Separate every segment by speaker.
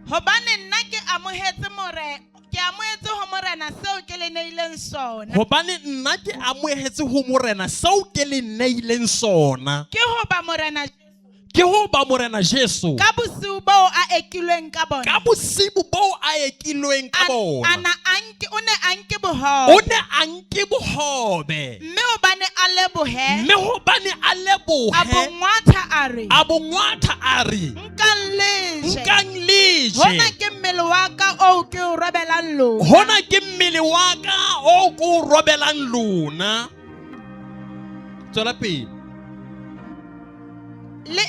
Speaker 1: Hobane nna ke amohetse ho morena seo ke le neileng sona.
Speaker 2: Hobane nna ke amohetse ho morena seo ke le neileng sona.
Speaker 1: Ke ho ba morena
Speaker 2: Ke ho ba morena Jesu.
Speaker 1: ka bosiu bao a ekilweng ka bona.
Speaker 2: Ka bosibu bo a ekilweng ka bona.
Speaker 1: O ne a nke
Speaker 2: O
Speaker 1: bohobe.
Speaker 2: ne a nke bohobe.
Speaker 1: Mme hobane a lebohe,
Speaker 2: Mme hobane a
Speaker 1: a
Speaker 2: lebohe,
Speaker 1: bongwatha a re,
Speaker 2: a bongwatha a re,
Speaker 1: nkang leje.
Speaker 2: nkang leje.
Speaker 1: Hona ke mmele wa ka oo ke o robelang lona.
Speaker 2: Hona ke mmele wa ka o ko robelang lona. Tswela pele.
Speaker 1: Le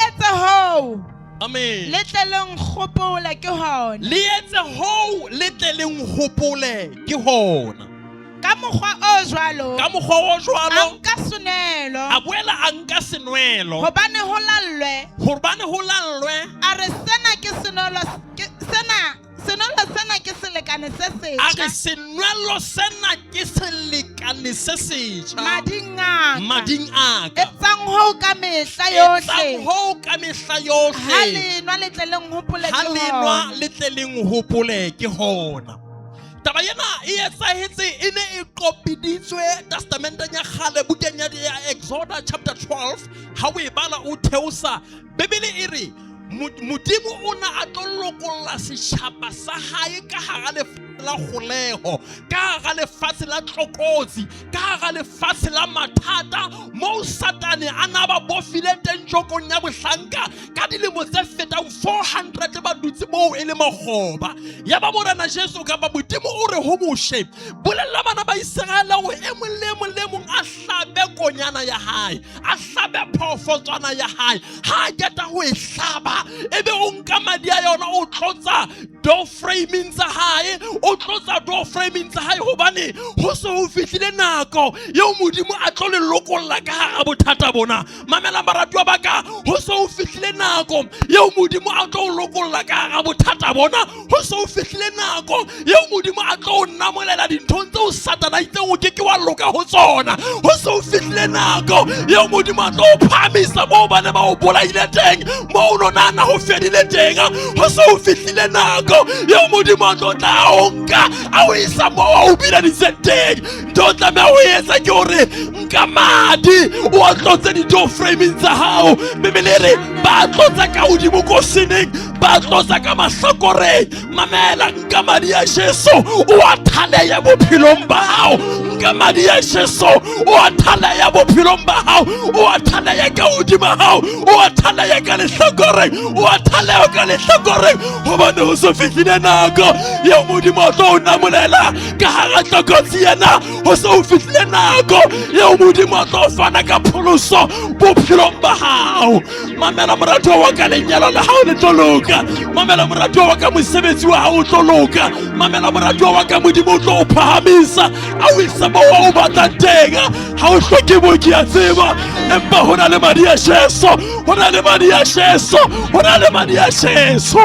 Speaker 1: etse hoo.
Speaker 2: Amen.
Speaker 1: Le tleleng kgopola ke hona.
Speaker 2: Le etse ho le tleleng hopole ke hona.
Speaker 1: Ka mokgwa o jwalo,
Speaker 2: Ka mokgwa o
Speaker 1: a
Speaker 2: jwalo
Speaker 1: nka sonelo.
Speaker 2: a boela a nka senwelo.
Speaker 1: Hobane ho lallwe,
Speaker 2: Hobane ho lallwe
Speaker 1: a re sena ke senolo sena ke selekane se
Speaker 2: a re
Speaker 1: setjha.
Speaker 2: senwelo sena ke selekane se setjha
Speaker 1: Mading a ka.
Speaker 2: mading a ka.
Speaker 1: Etsang ho ka mehla
Speaker 2: Etsang
Speaker 1: yohle.
Speaker 2: ho ka mehla
Speaker 1: Ha
Speaker 2: yohle.
Speaker 1: le nwa le tleleng hopole
Speaker 2: Ha
Speaker 1: ke
Speaker 2: le
Speaker 1: hona.
Speaker 2: nwa le tleleng hopole ke hona. Taba ena e etsahetse e ne e qopiditswe testamenteng ya kgale bukeng ya Exodus chapter 12 ha o e bala o theosa Bebele e re Modimo o na a tlo lokolla setjhaba sa hae ka hara lefatshe la kgoleho, ka hara lefatshe la tlokotsi, ka hara lefatshe la mathata moo Satane a na ba bofile teng jokong ya bohlanka ka dilemo tse fetang 400 ba dutse moo e le makgoba. Ya ba morena Jesu ka ba Modimo o re ho moshe bolella bana ba Israele hore e mong le mong a hlabe konyana ya hae, a hlabe phofotswana ya hae. Ha a keta ho e hlaba ebe o nka madi a yona o tlotsa door framing tsa hae, o tlotsa door framing tsa hae hobane ho se ho fihlile nako eo Modimo a tlo le lokolla ka hara bothata bona. Mamela baratuwa ba ka, ho se ho fihlile nako eo Modimo a tlo lokolla ka hara bothata bona. Ho se ho fihlile nako eo Modimo a tlo namolela dinthong tseo Satana itseng o keke wa loka ho tsona. Ho se ho fihlile nako eo Modimo a tlo phamisa moo ba ne ba o bolaile teng, moo o nona ho fedile teng. Ho se ho fihlile nako eo Modimo a tlo tla o nka a o isa moo o bileditseng teng. Ntho tlameha o etsa ke hore nka madi o a tlotse di-door framing tsa hao. Bebele re ba tlotsa ka hodimo ko sineng, ba tlotsa ka mahlakoreng. Mamela nka madi a Jesu o a thaleya bophelong ba hao. Nka madi a Jesu o a thaleya bophelong ba hao, o a thaleya ka hodima hao, o a thaleya ka lehlakoreng, o a thaleya ka lehlakoreng. Hobane ho se fihlile nako eo Modimo a tlo o namolela ka hara tlokotsi ena. Ho se ho fihlile nako eo Modimo a tlo fana ka pholoso bophelong ba hao. Mamela moratuwa wa ka, lenyalo la hao le tlo loka. Mamela moratuwa wa ka, mosebetsi wa hao o tlo loka. Mamela moratuwa wa ka, Modimo o tlo o phahamisa a o isa moo o batlang teng. Ha o hloke moo ke a tseba, empa ho na le madi a Jesu, ho na le madi a Jesu, ho na le madi a Jesu.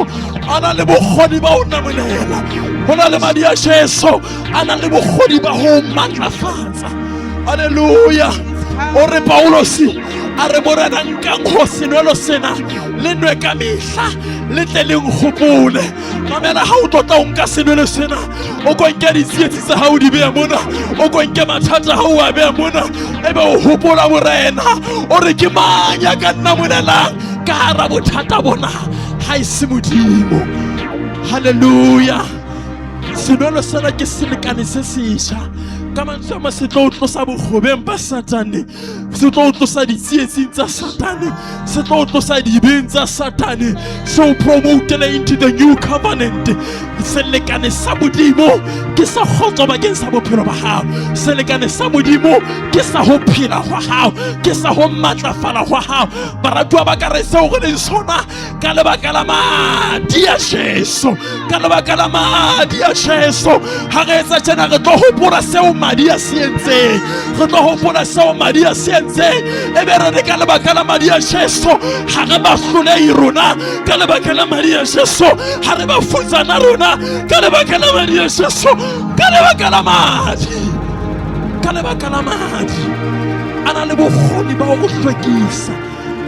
Speaker 2: A na le bokgoni ba ho namolela, ho na le madi a Jesu, a na le bokgoni ba ho matlafatsa. Haleluya. O re Paulosi a re morena nkang ho senwelo sena le nwe ka mehla le tle le nkgopole. Mamela ha o tlotla o nka senwelo sena, o ko nke ditsietsi tsa hao di beha mona, o ko nke mathata hao a beha mona, ebe o hopola morena o re ke mang ya ka namolelang ka hara bothata bona ha e se Modimo. Haleluya. Senwelo sena ke selekane se setjha. Ka mantswe a mang se tlo o tlosa bokgobeng ba Satane, se tlo o tlosa ditsietsing tsa Satane, se tlo o tlosa dibeng tsa Satane, se o promotele into the new covenant. Selekane sa Modimo ke sa kgotso bakeng sa bophelo ba hao. Selekane sa Modimo ke sa ho phela hwa hao, ke sa ho matlafala hwa hao. Baratuwa ba ka re seo re leng sona ka lebaka la madi a Jesu, ka lebaka la madi a Jesu. Ha re etsa tjena re tlo hopola seo madi a se entseng, re tlo hopola seo madi a se entseng. Ebe re ka lebaka la madi a Jesu ha re ba hlolehi rona, ka lebaka la madi a Jesu ha re ba futsana rona, ka lebaka la madi a Jesu, ka lebaka la madi, ka lebaka la madi. A na le bokgoni ba ho hlwekisa,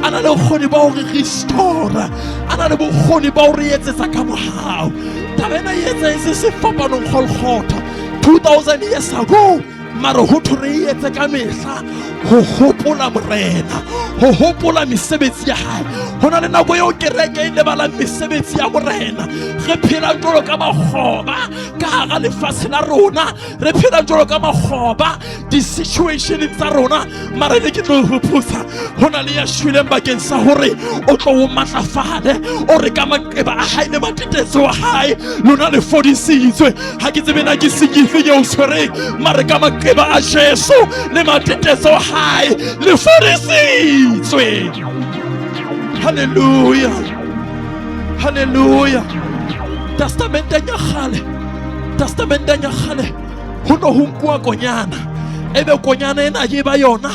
Speaker 2: a na le bokgoni ba ho re restore, a na le bokgoni ba ho re etsetsa ka morao. Taba ena e etsahetse sefapanong Golgotha 2000 years ago. Mara ho thwe re etse ka mehla ho hopola morena, ho hopola mesebetsi ya hae. Ho na le nako eo kereke e lebalang mesebetsi ya morena. Re phela jwalo ka makgoba ka hara lefatshe la rona, re phela jwalo ka makgoba di-situation tsa rona. Mara ne ke tlo hopotsa, ho na le ya shweleng bakeng sa hore o tlo o matlafale, o re ka maqeba a hae le matetetso a hae lona le fodisitswe. Ha ke tsebe na ke sekifi ke o tshwereng, mara ka maqeba a Jesu le matetetso a hae le fodisitswe. Hallelujah, hallelujah. Testamenteng ya kgale ho no ho nkuwa konyana, ebe konyana ena e ba yona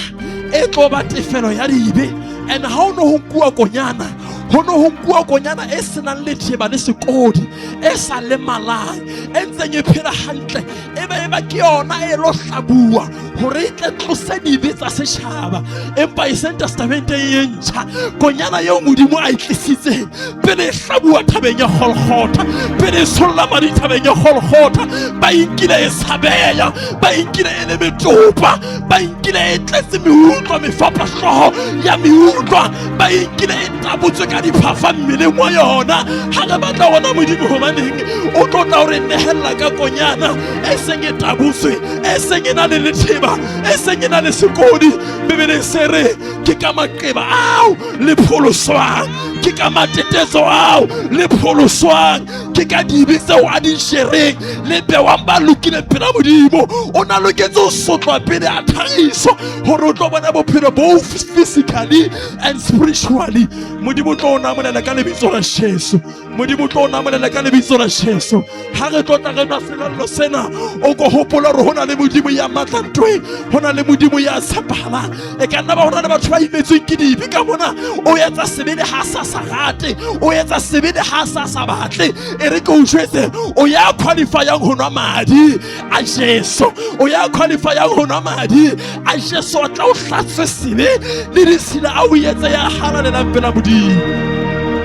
Speaker 2: e tlo ba tefelo ya dibe. And ha ho no ho nkuwa konyana, ho no ho nkuwa konyana e senang letheba le sekodi, e sa lemalang, e ntseng e phela hantle, eba ke yona e lo hlabua hore e tle tlose dibe tsa setjhaba. Empa e seng testamenteng e ntjha, konyana eo Modimo a e tlisitseng pele e hlabua thabeng ya Golgotha, pele e solla madi thabeng ya Golgotha, ba inkile e sabeya, ba inkile e le metopa, ba inkile e tletse meutlwa, mefapahlooho ya meutlwa, ba inkile e tabotswe ka diphafa mmeleng wa yona. Ha re batla ona Modimo hobaneng o tlo tla o re nehella ka konyana e seng e tabotswe, e seng e na le letheba, e seng e na le sekodi. Bebele se re ke ka maqeba ao le pholoswang, ke ka matetetso ao le pholoswang, ke ka dibe tseo a di shereng le bewang ba lokile pela Modimo. O na loketse ho sotlwa pele a tlhagiso hore o tlo bona bophelo bo physically and spiritually. Modimo tlo o namolela ka lebitso la Jesu, Modimo tlo o namolela ka lebitso la Jesu. Ha re tlo tla re na selalo sena, o ko hopola hore ho na le Modimo ya matla ntweng, ho na le Modimo ya tshepahalang. E ka nna ba hona le batho ba imetsweng ke dibe ka mona, o etsa sebele ha sa sa rate, o etsa sebele ha sa sa batle. E re ke o jwetse, o ya qualifyang ho nwa madi a Jesu, o ya qualifyang ho nwa madi a Jesu. O tla o hlatswe sebe le disila a o etsa ya halalela pela Modimo.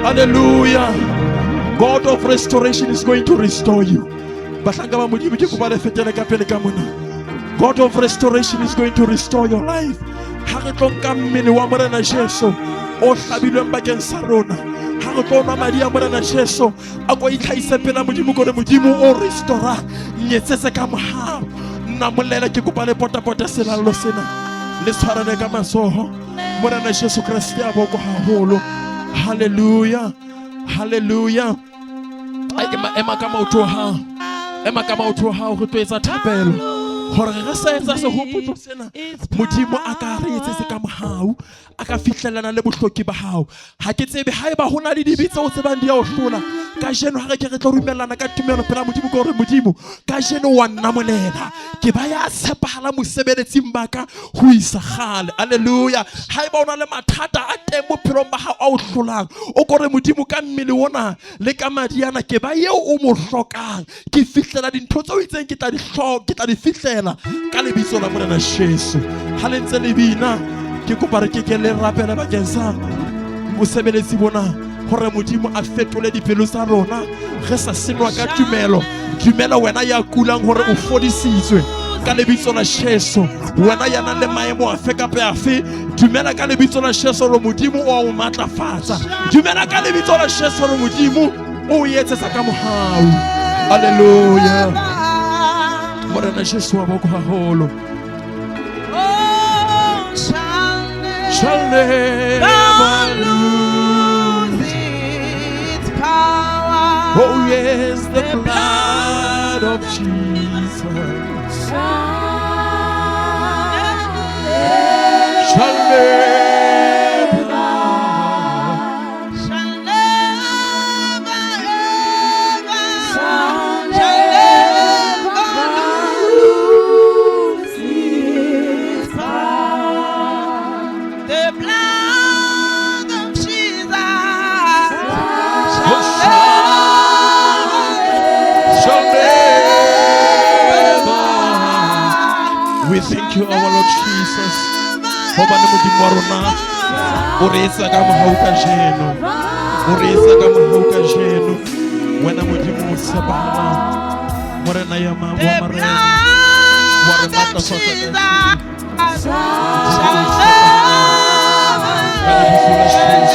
Speaker 2: Hallelujah. God of restoration is going to restore you. Bahlanga ba Modimo ke kopa le fetele ka pele ka mona. God of restoration is going to restore your life. Ha re tlo nka mmele wa morena Jesu o hlabilweng bakeng sa rona, ha re tlo nwa madi a morena Jesu a ko itlhaise pela Modimo gore Modimo o restora nyetsetse ka mohao. Nna molela ke kopa le potapota selalo sena le tshwarane ka masoho. Morena Jesu Kriste a boko haholo. Hallelujah, hallelujah. Ema ka maoto ha, ema ka maoto ha ho tlo etsa thapelo hore re sa etsa sehopotso sena Modimo a ka re etsetse ka mohau, a ka fihlellana le bohloki ba hao. Ha ke tsebe haeba ho na le dibitse o tsebang di a o hlola ka jeno, ha re ke re tlo rumellana ka tumelo pela Modimo gore Modimo ka jeno wa nnamolela, ke ba ya tshepahala mosebeletsing ba ka ho isa kgale. Haleluya. Haeba o na le mathata a teng bophelong ba hao a o hlolang, o gore Modimo ka mmele ona le ka madiana ke ba eo o mo hlokang, ke fihlela dintho tseo itseng ke tla di fihlela ka lebitso la morena Jesu. Ha le ntse le bina, ke kopa re ke le rapela bakeng sa mosebeletsi bona hore Modimo a fetole dipelo tsa rona, re sa senwa ka tumelo. Dumela wena ya kulang hore o fodisitswe ka lebitso la Jesu. Wena ya nang le maemo afe kapa afe, dumela ka lebitso la Jesu hore Modimo o matlafatsa. Dumela ka lebitso la Jesu hore Modimo o etsetsa ka mohau. Hallelujah. Morena Jesu wa boko haholo. Shall never lose its power. Oh yes, the blood of Jesus shall thank you, our Lord Jesus. o re isa ka mohau ka jeno, o re isa ka mohau ka jeno. Wena Modimo o tshepahalang, mo re naya maabo a marena, wa re matlafatsa ka jeno. Ka lebitso la Jesu.